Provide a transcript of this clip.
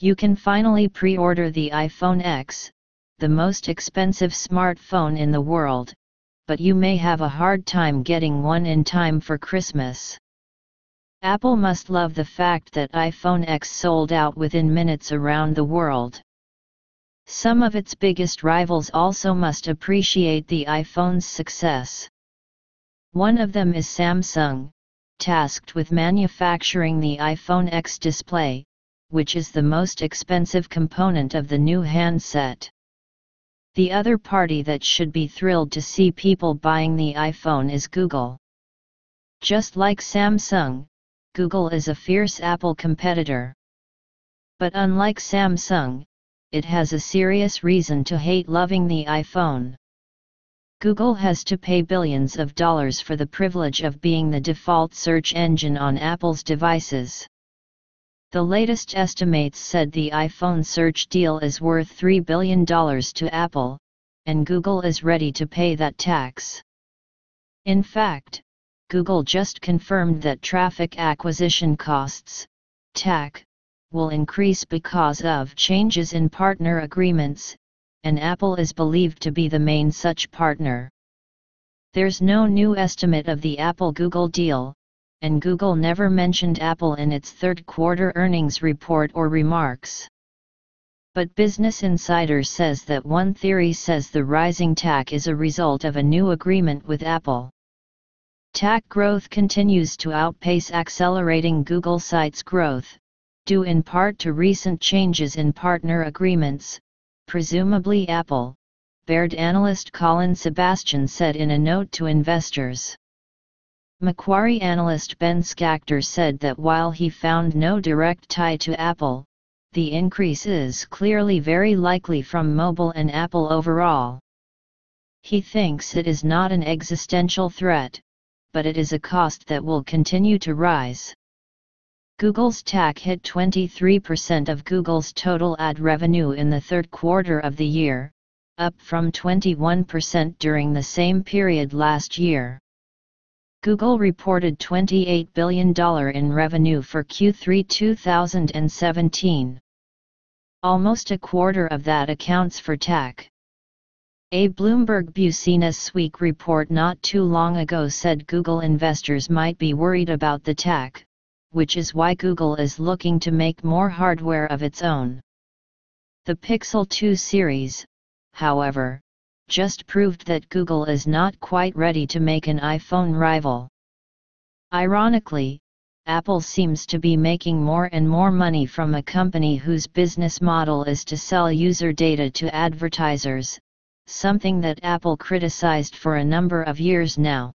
You can finally pre-order the iPhone X, the most expensive smartphone in the world, but you may have a hard time getting one in time for Christmas. Apple must love the fact that iPhone X sold out within minutes around the world. Some of its biggest rivals also must appreciate the iPhone's success. One of them is Samsung, tasked with manufacturing the iPhone X display, which is the most expensive component of the new handset. The other party that should be thrilled to see people buying the iPhone is Google. Just like Samsung, Google is a fierce Apple competitor. But unlike Samsung, it has a serious reason to hate loving the iPhone. Google has to pay billions of dollars for the privilege of being the default search engine on Apple's devices. The latest estimates said the iPhone search deal is worth $3 billion to Apple, and Google is ready to pay that tax. In fact, Google just confirmed that traffic acquisition costs, TAC, will increase because of changes in partner agreements, and Apple is believed to be the main such partner. There's no new estimate of the Apple-Google deal, and Google never mentioned Apple in its third-quarter earnings report or remarks. But Business Insider says that one theory says the rising TAC is a result of a new agreement with Apple. TAC growth continues to outpace accelerating Google Sites growth, due in part to recent changes in partner agreements, presumably Apple, Baird analyst Colin Sebastian said in a note to investors. Macquarie analyst Ben Schachter said that while he found no direct tie to Apple, the increase is clearly very likely from mobile and Apple overall. He thinks it is not an existential threat, but it is a cost that will continue to rise. Google's TAC hit 23% of Google's total ad revenue in the third quarter of the year, up from 21% during the same period last year. Google reported $28 billion in revenue for Q3 2017. Almost a quarter of that accounts for TAC. A Bloomberg Business Week report not too long ago said Google investors might be worried about the TAC, which is why Google is looking to make more hardware of its own. The Pixel 2 series, however, just proved that Google is not quite ready to make an iPhone rival. Ironically, Apple seems to be making more and more money from a company whose business model is to sell user data to advertisers, something that Apple criticized for a number of years now.